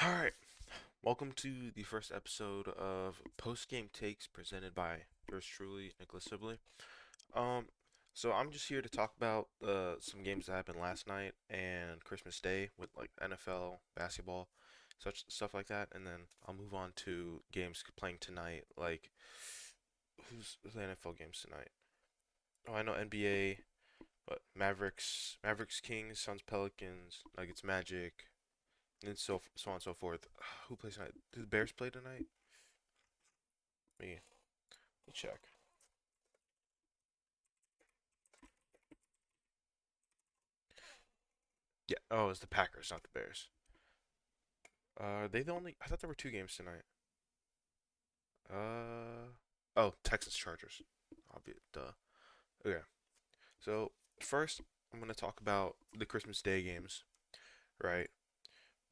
All right, welcome to the first episode of Post Game Takes presented by yours truly, Nikolas Sibilly. Um, so I'm just here to talk about some games that happened last night and Christmas Day with like NFL, basketball, such stuff like that, and then I'll move on to games playing tonight. Like who's the NFL games tonight? Oh, I know NBA, but Mavericks, Kings, Suns, Pelicans, Nuggets, Magic, and so on and so forth. Who plays tonight? Do the Bears play tonight? Let me check. Yeah. Oh, it's the Packers, not the Bears. Are they the only? I thought there were two games tonight. Uh. Oh, Texans Chargers. Obvious. Duh. Okay. So first, I'm gonna talk about the Christmas Day games, right?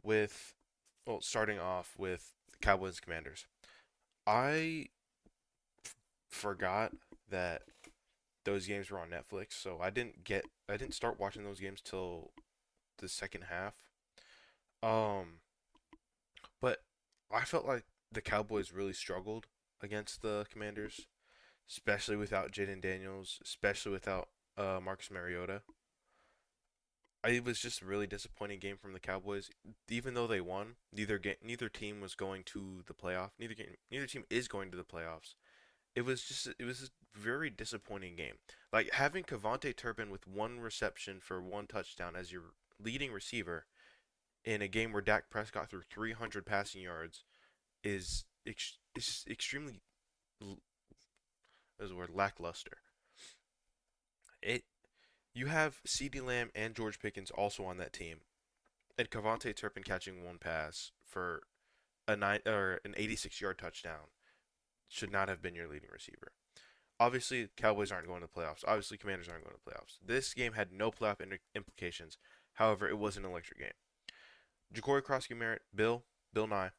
With starting off with Cowboys Commanders. I forgot that those games were on Netflix, so I didn't start watching those games till the second half. Um, But I felt like the Cowboys really struggled against the Commanders, especially without Jaden Daniels, especially without Marcus Mariota. It was just a really disappointing game from the Cowboys. Even though they won, neither team was going to the playoff. Neither team is going to the playoffs. It was a very disappointing game. Like having Cavante Turpin with one reception for one touchdown as your leading receiver in a game where Dak Prescott threw 300 passing yards is extremely as a word lackluster. It You have CeeDee Lamb and George Pickens also on that team, and Cavante Turpin catching one pass for an 86-yard touchdown should not have been your leading receiver. Obviously, Cowboys aren't going to the playoffs. Obviously, Commanders aren't going to the playoffs. This game had no playoff implications. However, it was an electric game. Ja'Cory Krosky Merritt, Bill Nye,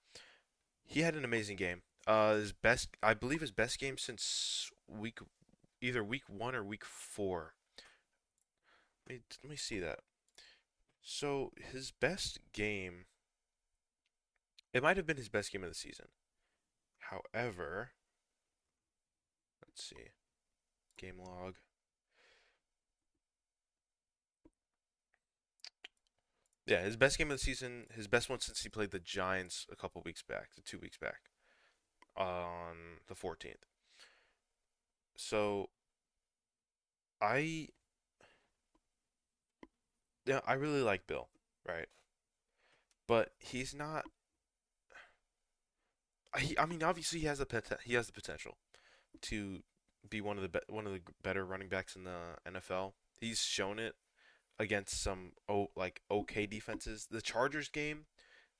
he had an amazing game. His best, I believe, his best game since either week 1 or week 4. Let me see that. So his best game, it might have been his best game of the season. However, let's see, game log. Yeah, his best game of the season, his best one since he played the Giants a couple weeks back, 2 weeks back, on the 14th. So I, yeah, I really like Bill, right? But he's not. I mean, obviously he has the potential to be one of the better running backs in the NFL. He's shown it against some okay defenses. The Chargers game,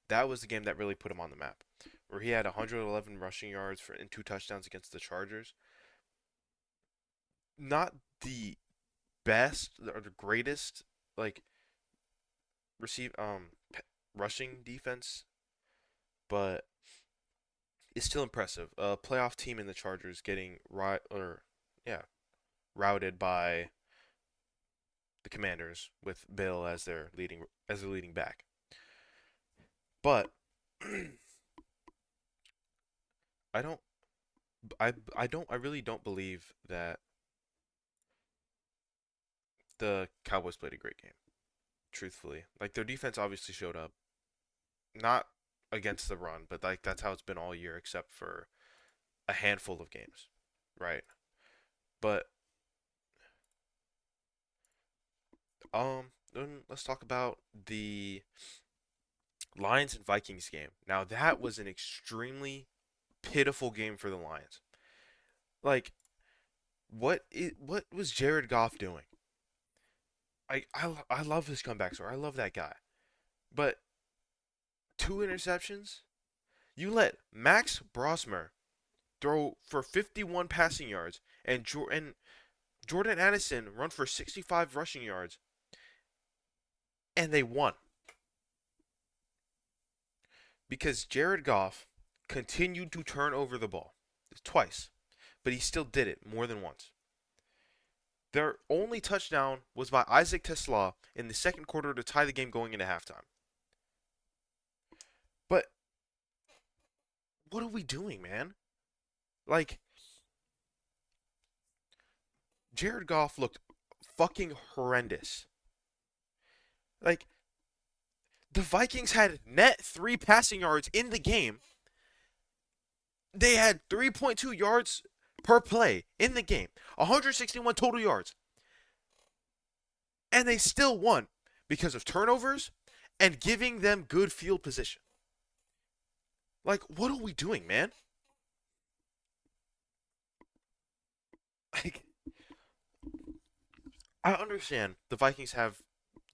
that was the game that really put him on the map, where he had 111 rushing yards and two touchdowns against the Chargers. Not the best or the greatest like receive rushing defense, but it's still impressive. A playoff team in the Chargers getting yeah routed by the Commanders with Bill as their leading back. But I don't I really don't believe that the Cowboys played a great game. Truthfully, like their defense obviously showed up, not against the run, but like that's how it's been all year, except for a handful of games, right? But then let's talk about the Lions and Vikings game. Now that was an extremely pitiful game for the Lions. Like what was Jared Goff doing? I love his comeback story. I love that guy. But two interceptions? You let Max Brosmer throw for 51 passing yards and Jordan Addison run for 65 rushing yards, and they won because Jared Goff continued to turn over the ball twice, but he still did it more than once. Their only touchdown was by Isaac Tesla in the second quarter to tie the game going into halftime. But what are we doing, man? Like, Jared Goff looked fucking horrendous. Like, the Vikings had net 3 passing yards in the game. They had 3.2 yards per play in the game, 161 total yards, and they still won because of turnovers and giving them good field position. Like, what are we doing, man? Like, I understand the Vikings have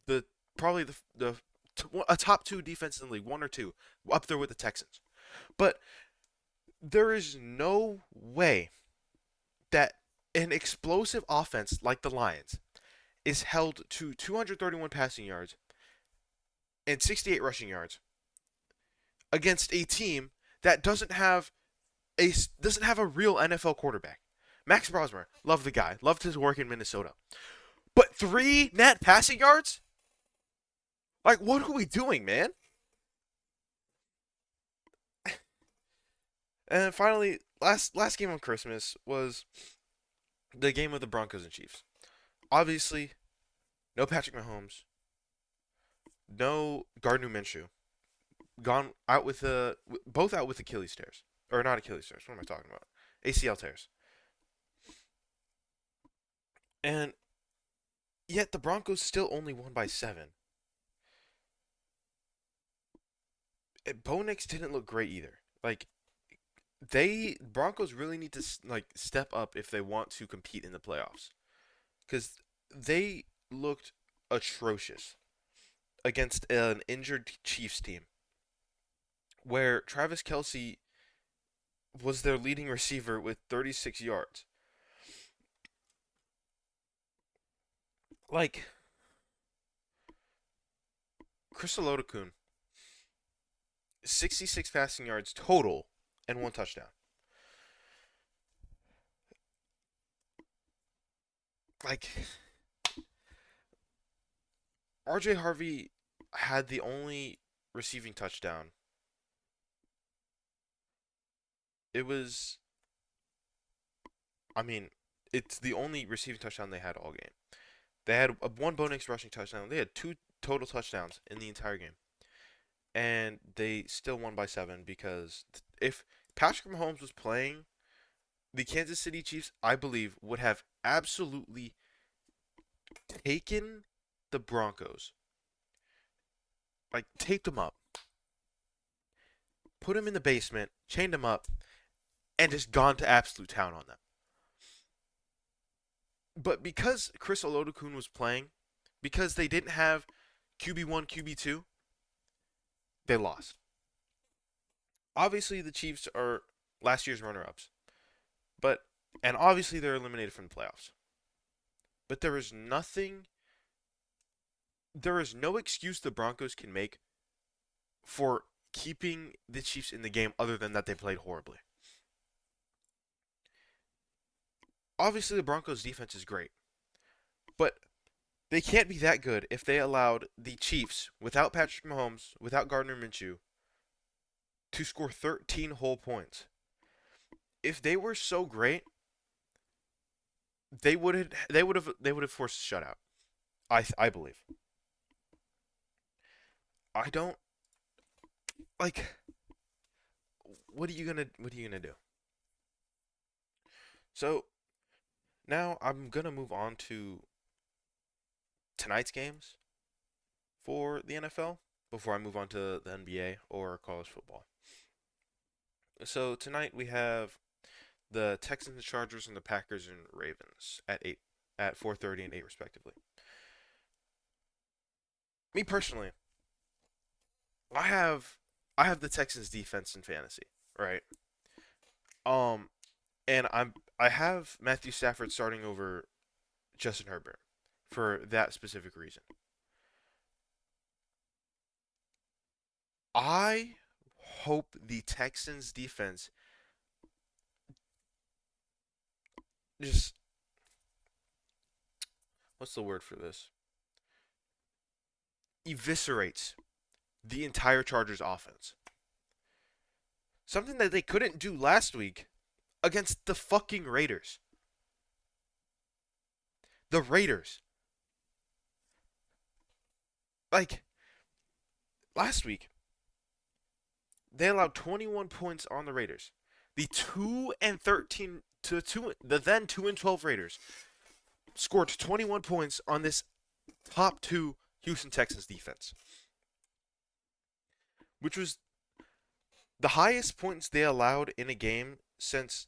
the probably a top two defense in the league, one or two, up there with the Texans. But there is no way that an explosive offense like the Lions is held to 231 passing yards and 68 rushing yards against a team that doesn't have a real NFL quarterback. Max Brosmer, love the guy, loved his work in Minnesota, but 3 net passing yards? Like, what are we doing, man? And finally, last game on Christmas was the game of the Broncos and Chiefs. Obviously, no Patrick Mahomes, no Gardner Minshew, gone out with both out with Achilles tears, or not Achilles tears. What am I talking about? ACL tears. And yet the Broncos still only won by 7. Bo Nix didn't look great either. Like, they Broncos really need to like step up if they want to compete in the playoffs, because they looked atrocious against an injured Chiefs team where Travis Kelsey was their leading receiver with 36 yards. Like, Chris Olodokun, 66 passing yards total and 1 touchdown. Like, RJ Harvey had the only receiving touchdown. It was, I mean, it's the only receiving touchdown they had all game. They had one Bo Nix rushing touchdown. They had 2 total touchdowns in the entire game, and they still won by 7 because if Patrick Mahomes was playing, the Kansas City Chiefs, I believe, would have absolutely taken the Broncos, like taped them up, put them in the basement, chained them up, and just gone to absolute town on them. But because Chris Olodokun was playing, because they didn't have QB1, QB2, they lost. Obviously, the Chiefs are last year's runner-ups, but and obviously they're eliminated from the playoffs. But there is no excuse the Broncos can make for keeping the Chiefs in the game other than that they played horribly. Obviously, the Broncos' defense is great, but they can't be that good if they allowed the Chiefs, without Patrick Mahomes, without Gardner Minshew, to score 13 whole points. If they were so great, they would have forced a shutout. I believe. I don't like. What are you gonna do? So now I'm gonna move on to tonight's games for the NFL before I move on to the NBA or college football. So tonight we have the Texans, Chargers, and the Packers and Ravens at 4:30 and 8 respectively. Me personally, I have I have the Texans defense in fantasy, right? Um, and I have Matthew Stafford starting over Justin Herbert for that specific reason. I hope the Texans defense just, what's the word for this? Eviscerates the entire Chargers offense. Something that they couldn't do last week against the fucking Raiders. The Raiders. Like, last week, they allowed 21 points on the Raiders. The 2 and 13 to the then 2 and 12 Raiders scored 21 points on this top 2 Houston Texans defense, which was the highest points they allowed in a game since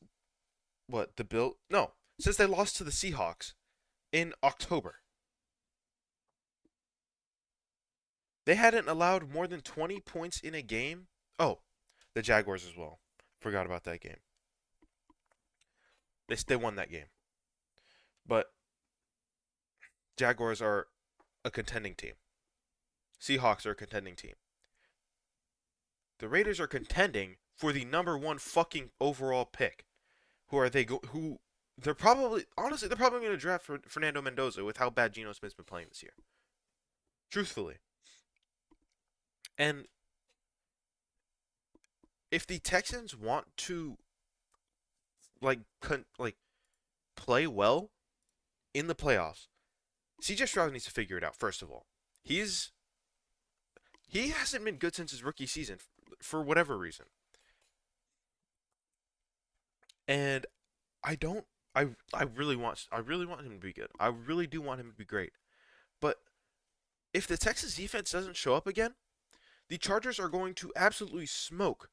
what, the Bill? No, since they lost to the Seahawks in October. They hadn't allowed more than 20 points in a game. Oh, the Jaguars as well. Forgot about that game. They won that game. But Jaguars are a contending team. Seahawks are a contending team. The Raiders are contending for the number 1 fucking overall pick. Who are they who they're probably going to draft for Fernando Mendoza with how bad Geno Smith's been playing this year. Truthfully. And if the Texans want to like play well in the playoffs, CJ Stroud needs to figure it out. First of all, he hasn't been good since his rookie season for whatever reason, and I don't. I really want him to be good. I really do want him to be great. But if the Texas defense doesn't show up again, the Chargers are going to absolutely smoke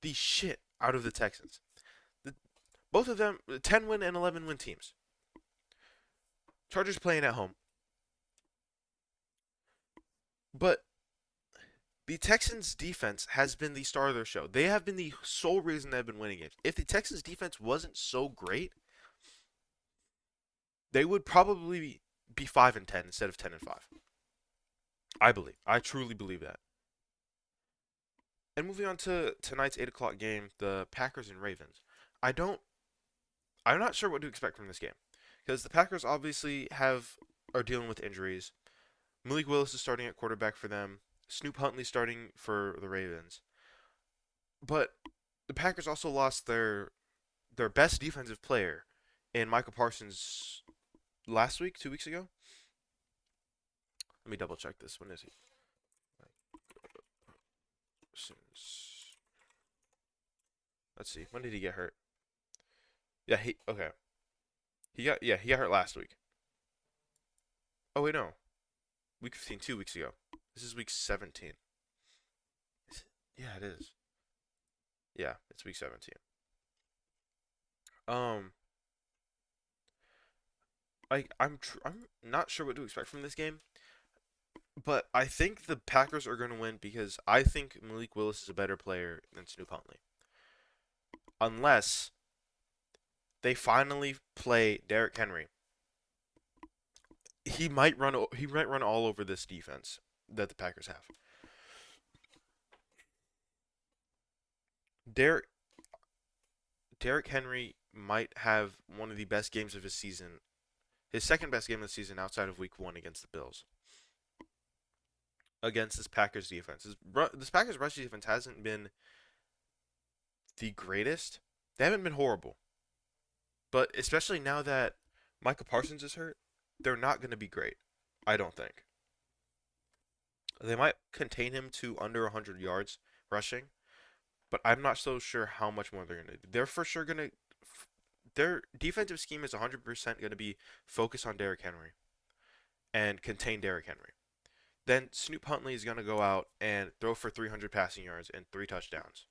the shit out of the Texans. Both of them 10-win and 11-win teams. Chargers playing at home. But the Texans defense has been the star of their show. They have been the sole reason they've been winning games. If the Texans defense wasn't so great, they would probably be 5-10 instead of 10-5. I believe. I truly believe that. And moving on to tonight's 8 o'clock game, the Packers and Ravens. I'm not sure what to expect from this game because the Packers obviously are dealing with injuries. Malik Willis is starting at quarterback for them. Snoop Huntley starting for the Ravens. But the Packers also lost their best defensive player in Michael Parsons last week, 2 weeks ago. Let me double check this. When is he? Let's see. When did he get hurt? Yeah, okay. He got hurt last week. Oh wait, no. Week 15, 2 weeks ago. This is week 17. Is it? Yeah, it is. Yeah, it's week 17. Um, I'm not sure what to expect from this game, but I think the Packers are going to win because I think Malik Willis is a better player than Snoop Huntley. Unless they finally play Derrick Henry. He might run all over this defense that the Packers have. Derrick Derrick Henry might have one of the best games of his season, his second best game of the season outside of Week 1 against the Bills. Against this Packers defense, this Packers rush defense hasn't been the greatest. They haven't been horrible, but especially now that Micah Parsons is hurt, they're not going to be great. I don't think they might contain him to under 100 yards rushing, but I'm not so sure how much more they're going to do. They're for sure going to. Their defensive scheme is 100% going to be focused on Derrick Henry and contain Derrick Henry. Then Snoop Huntley is going to go out and throw for 300 passing yards and 3 touchdowns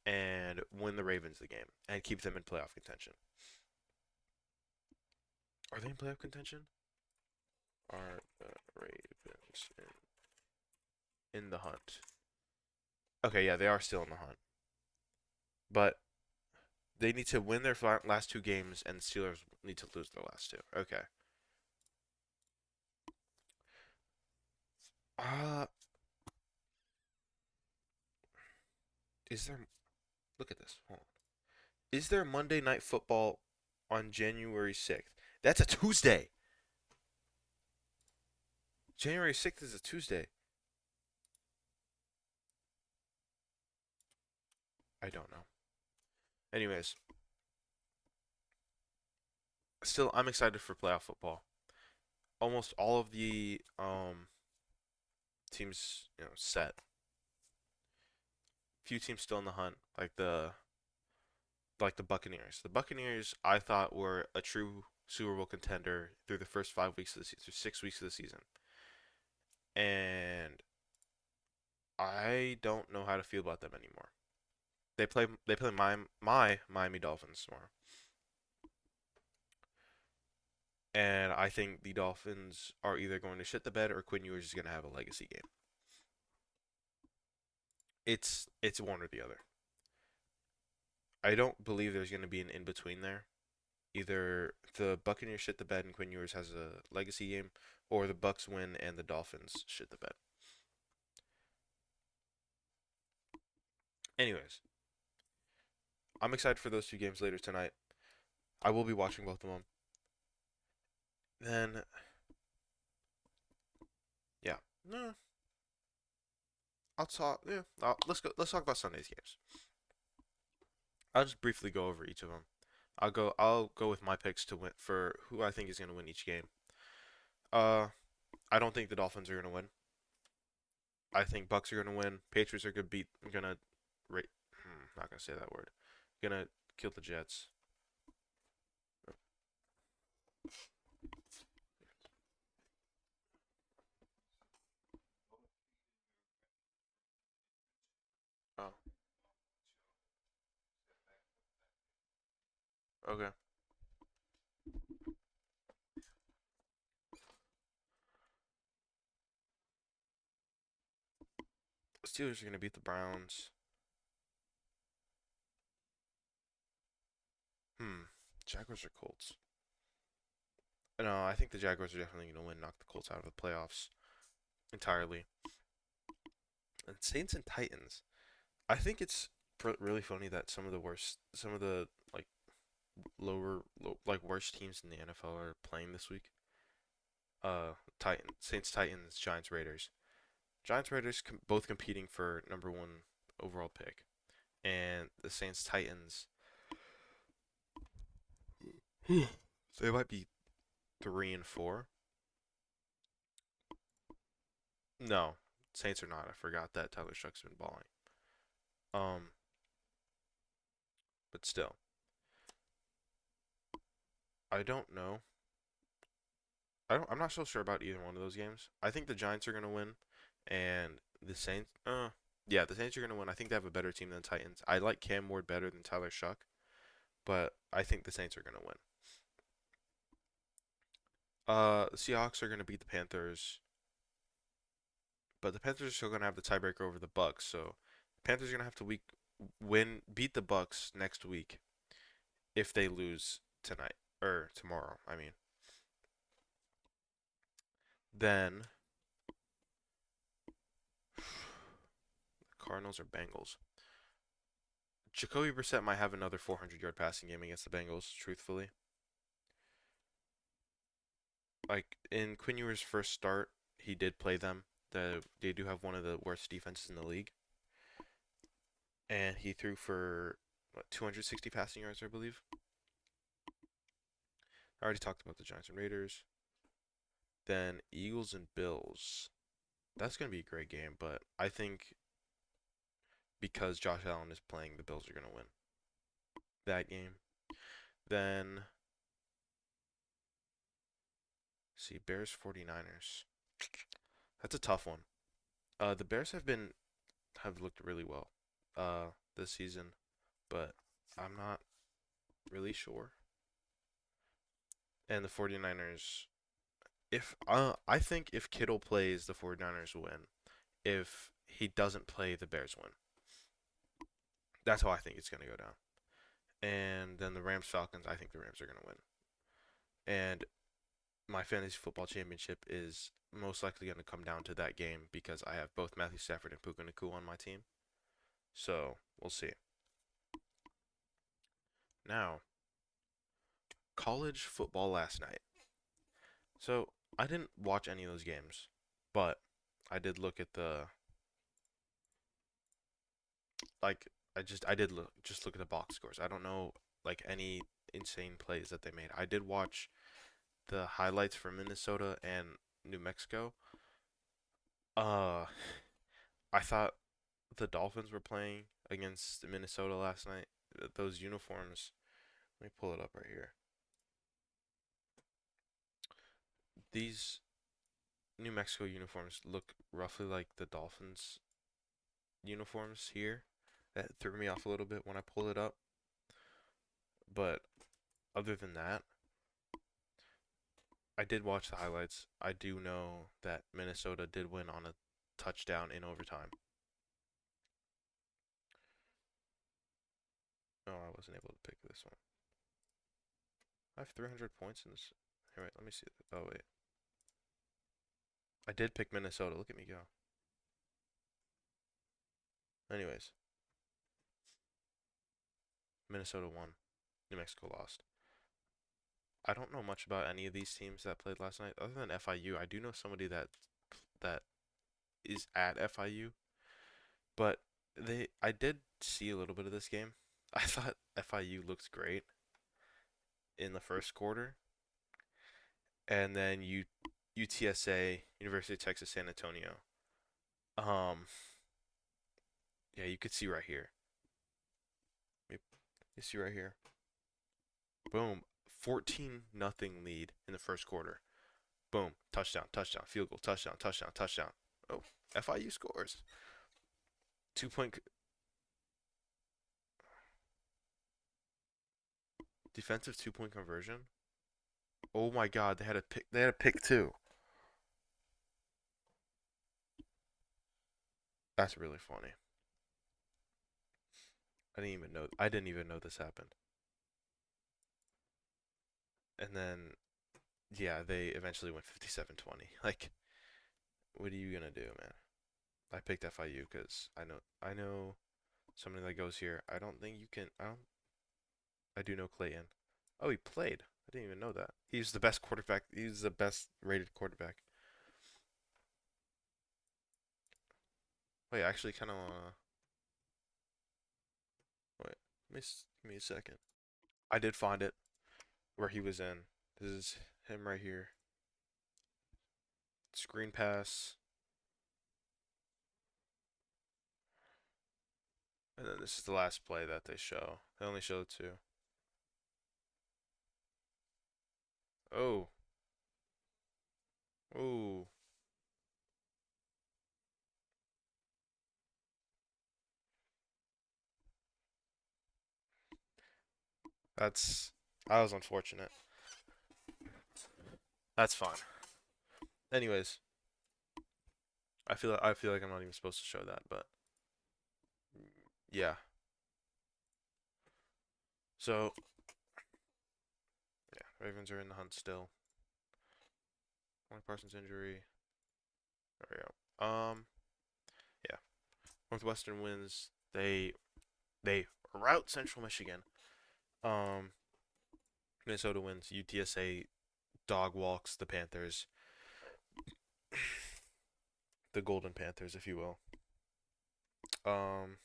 and win the Ravens the game and keep them in playoff contention. Are they in playoff contention? Are the Ravens in the hunt? Okay, yeah, they are still in the hunt. But they need to win their last 2 games, and the Steelers need to lose their last 2. Okay. Uh, is there? Look at this. Hold on. Is there Monday Night Football on January 6th? That's a Tuesday. January 6th is a Tuesday. I don't know. Anyways, still, I'm excited for playoff football. Almost all of the teams, set. Few teams still in the hunt, like the Buccaneers. The Buccaneers, I thought were a true Super Bowl contender through the first 5 weeks of the season, through 6 weeks of the season, and I don't know how to feel about them anymore. They play my Miami Dolphins tomorrow, and I think the Dolphins are either going to shit the bed or Quinn Ewers is going to have a legacy game. It's one or the other. I don't believe there's going to be an in between there. Either the Buccaneers shit the bed and Quinn Ewers has a legacy game, or the Bucks win and the Dolphins shit the bed. Anyways, I'm excited for those two games later tonight. I will be watching both of them. Then, yeah, no, I'll talk. Yeah, let's go. Let's talk about Sunday's games. I'll just briefly go over each of them. I'll go with my picks to win for who I think is going to win each game. Uh, I don't think the Dolphins are going to win. I think Bucks are going to win. Patriots are gonna not gonna say that word. Gonna kill the Jets. Oh, okay. The Steelers are gonna beat the Browns. Jaguars or Colts? No, I think the Jaguars are definitely gonna win, knock the Colts out of the playoffs entirely. And Saints and Titans. I think it's really funny that some of the like like worst teams in the NFL are playing this week. Saints, Titans, Giants, Raiders. Giants, Raiders both competing for number one overall pick, and the Saints, Titans. They might be 3 and 4. No, Saints are not. I forgot that Tyler Shuck's been balling. Um, but still, I don't know. I'm not so sure about either one of those games. I think the Giants are gonna win, and the Saints. Yeah, the Saints are gonna win. I think they have a better team than the Titans. I like Cam Ward better than Tyler Shuck, but I think the Saints are gonna win. The Seahawks are gonna beat the Panthers, but the Panthers are still gonna have the tiebreaker over the Bucks. So the Panthers are gonna have to beat the Bucks next week if they lose tonight or tomorrow. I mean, then Cardinals or Bengals. Jacoby Brissett might have another 400-yard passing game against the Bengals. Truthfully, like in Quinn Ewers' first start, he did play them. They do have one of the worst defenses in the league, and he threw for 260 passing yards, I believe. I already talked about the Giants and Raiders. Then Eagles and Bills. That's gonna be a great game, but I think because Josh Allen is playing, the Bills are gonna win that game. Then see Bears 49ers. That's a tough one. The Bears have looked really well this season, but I'm not really sure. And the 49ers, if I think if Kittle plays, the 49ers win. If he doesn't play, the Bears win. That's how I think it's going to go down. And then the Rams Falcons, I think the Rams are going to win. And my fantasy football championship is most likely going to come down to that game because I have both Matthew Stafford and Puka Nacua on my team. So we'll see. Now, college football last night. So I didn't watch any of those games, but I did look at like I did look at the box scores. I don't know like any insane plays that they made. I did watch the highlights for Minnesota and New Mexico. Uh, I thought the Dolphins were playing against Minnesota last night. Those uniforms. Let me pull it up right here. These New Mexico uniforms look roughly like the Dolphins uniforms here. That threw me off a little bit when I pulled it up. But other than that, I did watch the highlights. I do know that Minnesota did win on a touchdown in overtime. No, I wasn't able to pick this one. I have 300 points in this. Hey, wait, let me see. Oh, wait. I did pick Minnesota. Look at me go. Anyways, Minnesota won. New Mexico lost. I don't know much about any of these teams that played last night, other than FIU. I do know somebody that is at FIU, but I did see a little bit of this game. I thought FIU looked great in the first quarter, and then UTSA, University of Texas San Antonio. Um, yeah, you could see right here. You see right here. Boom, 14 nothing lead in the first quarter. Boom, touchdown, touchdown, field goal, touchdown, touchdown, touchdown. Oh, FIU scores. 2 point defensive 2 point conversion. Oh my God, they had a pick. They had a pick too. That's really funny. I didn't even know. I didn't even know this happened. And then, yeah, they eventually went 57-20. Like, what are you gonna do, man? I picked FIU because I know somebody that goes here. I don't think you can. I do know Clayton. Oh, he played. I didn't even know that. He's the best quarterback. He's the best rated quarterback. Wait, I actually kind of wanna. Wait, give me a second. I did find it where he was in. This is him right here. Screen pass, and then this is the last play that they show. They only show two. Oh, oh, that's that was unfortunate. That's fine. Anyways, I feel like I'm not even supposed to show that, but yeah. So yeah, Ravens are in the hunt still. Only Parsons injury. There we go. Yeah. Northwestern wins. They rout Central Michigan. Um, Minnesota wins. UTSA dog walks the Panthers, the Golden Panthers, if you will. Um.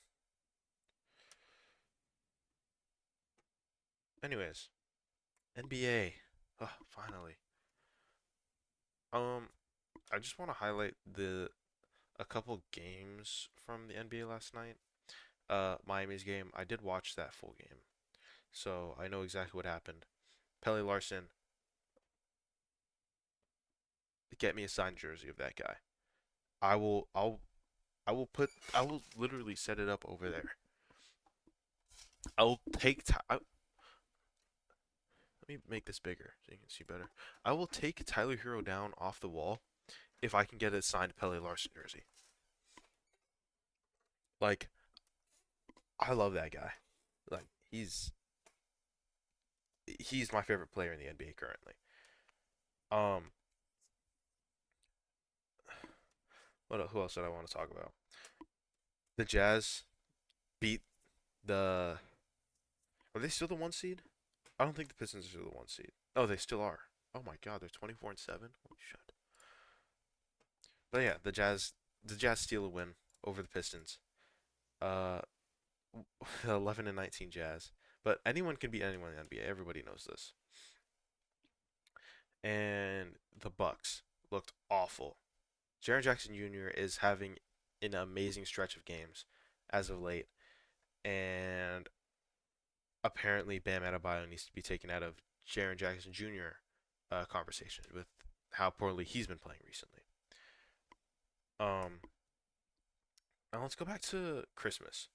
Anyways, NBA. Oh, finally. Um, I just want to highlight the a couple games from the NBA last night. Miami's game. I did watch that full game, so I know exactly what happened. Pele Larson, get me a signed jersey of that guy. I will. I will put. I will literally set it up over there. I will take. Let me make this bigger so you can see better. I will take Tyler Hero down off the wall if I can get a signed Pele Larson jersey. Like, I love that guy. Like, he's my favorite player in the NBA currently. Um, who else did I want to talk about? The Jazz beat the. Are they still the one seed? I don't think the Pistons are still the one seed. Oh, they still are. Oh my God, they're 24-7. Holy shit. But yeah, the Jazz steal a win over the Pistons. Uh, 11 and 19 Jazz. But anyone can beat anyone in the NBA. Everybody knows this. And the Bucks looked awful. Jaren Jackson Jr. is having an amazing stretch of games as of late, and apparently Bam Adebayo needs to be taken out of Jaren Jackson Jr. Conversation with how poorly he's been playing recently. Um, Now let's go back to Christmas.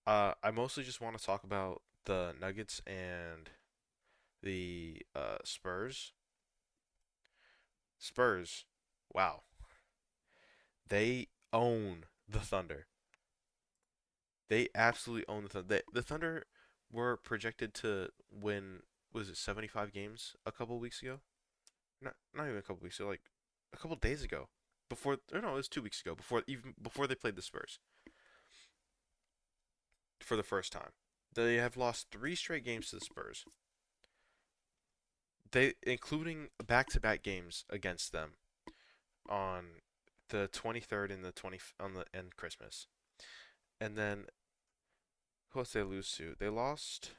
I mostly just want to talk about the Nuggets and the Spurs. Spurs, wow, they own the Thunder. They absolutely own the Thunder. The Thunder were projected to win, was it 75 games a couple weeks ago? Not even a couple weeks ago, like a couple days ago. Before, or no, it was 2 weeks ago. Before they played the Spurs for the first time. They have lost three straight games to the Spurs. They, including back-to-back games against them on the 23rd and the 20 on the end Christmas. And then who else they lose to? They lost.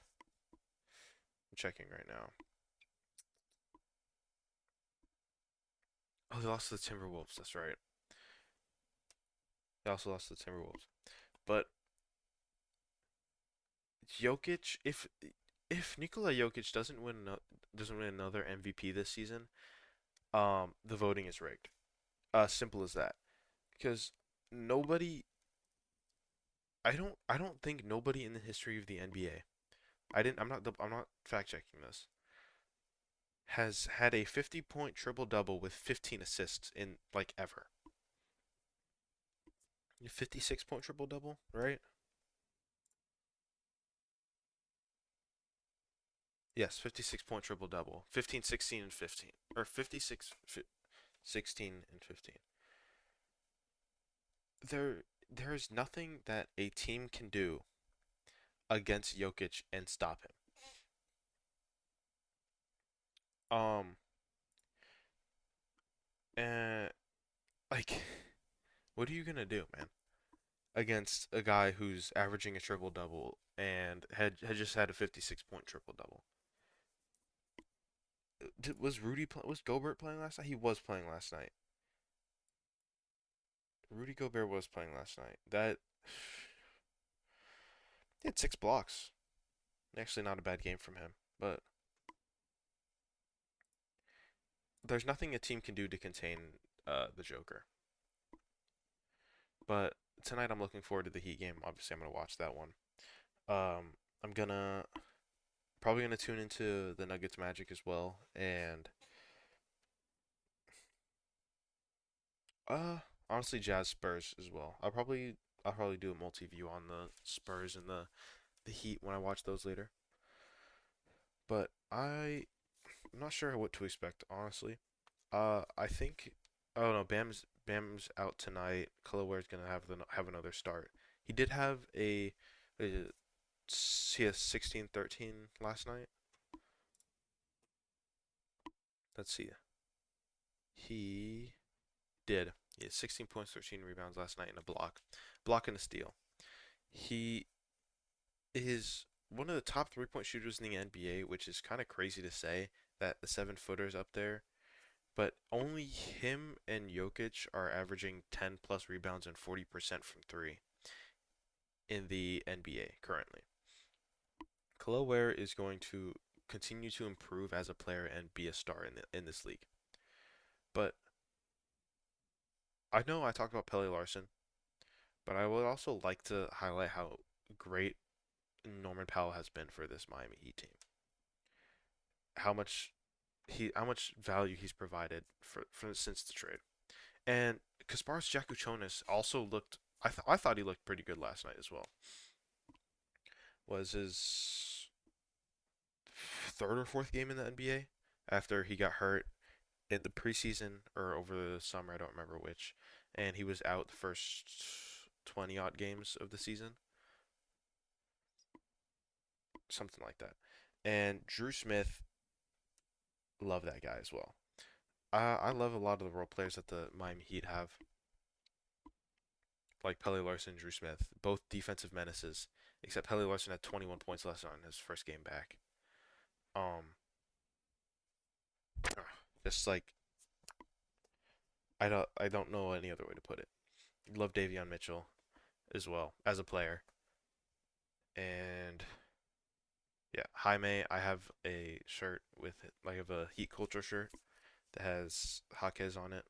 I'm checking right now. Oh, they lost to the Timberwolves. That's right. They also lost to the Timberwolves. But Jokic, if Nikola Jokic doesn't win another MVP this season, the voting is rigged. Simple as that. Because nobody, I don't think nobody in the history of the NBA, I'm not fact checking this, has had a 50-point triple double with 15 assists in like ever. 56-point triple double, right? Yes, 56-point triple double. 15, 16, and 15. Or 56, 16, and 15. There's nothing that a team can do against Jokic and stop him. And like, what are you gonna do, man? Against a guy who's averaging a triple double and had just had a 56-point triple double. Was Gobert playing last night? He was playing last night. Rudy Gobert was playing last night. That he had 6 blocks. Actually, not a bad game from him. But there's nothing a team can do to contain the Joker. But tonight I'm looking forward to the Heat game. Obviously, I'm gonna watch that one. I'm gonna probably gonna tune into the Nuggets Magic as well, and uh, honestly, Jazz Spurs as well. I'll probably do a multi view on the Spurs and the Heat when I watch those later. But I'm not sure what to expect, honestly. I think I don't know. Bam's out tonight. Colorware's gonna have another start. He did have a he has 16-13 last night. Let's see. He did. He had 16 points, 13 rebounds last night, and a block and a steal. He is one of the top 3-point shooters in the NBA, which is kind of crazy to say that the 7 footers up there. But only him and Jokic are averaging 10 plus rebounds and 40% from three in the NBA currently. Khalil Ware is going to continue to improve as a player and be a star in this league. But I know I talked about Pele Larson, but I would also like to highlight how great Norman Powell has been for this Miami Heat team. How much how much value he's provided for since the trade. And Kasparas Jakuchonis also looked. I thought he looked pretty good last night as well. Was his third or fourth game in the NBA after he got hurt in the preseason or over the summer. I don't remember which. And he was out the first 20 odd games of the season, something like that. And Drew Smith, love that guy as well. I love a lot of the role players that the Miami Heat have. like Pele Larson, Drew Smith, both defensive menaces. Except Pele Larson had 21 points less on his first game back. Um, just like I don't know any other way to put it. Love Davion Mitchell as well as a player, and yeah, Jaime. I have a shirt with it. I have a Heat Culture shirt that has Jaquez on it,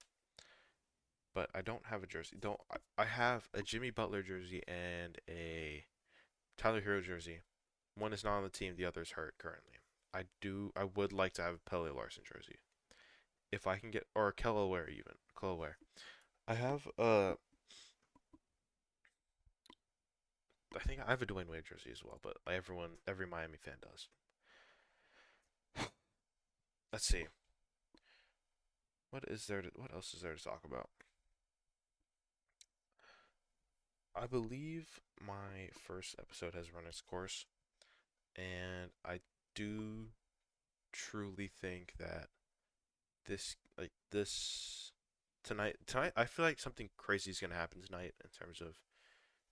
but I don't have a jersey. Don't I have a Jimmy Butler jersey and a Tyler Hero jersey. One is not on the team, the other is hurt currently. I would like to have a Pele Larson jersey. If I can get, or Kelaware even. Kelaware. I have, I think I have a Dwayne Wade jersey as well, but every Miami fan does. Let's see. What else is there to talk about? I believe my first episode has run its course, and I do truly think that this tonight I feel like something crazy is gonna happen tonight in terms of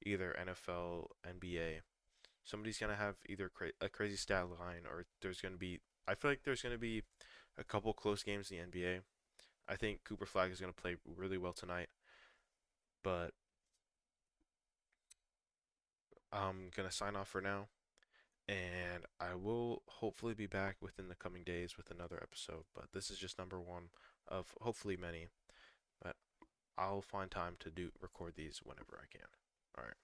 either NFL, NBA. Somebody's gonna have either a crazy stat line or there's gonna be. I feel like there's gonna be a couple close games in the NBA. I think Cooper Flag is gonna play really well tonight, but I'm gonna sign off for now, and I will hopefully be back within the coming days with another episode. But this is just number one of hopefully many. But I'll find time to do record these whenever I can. All right.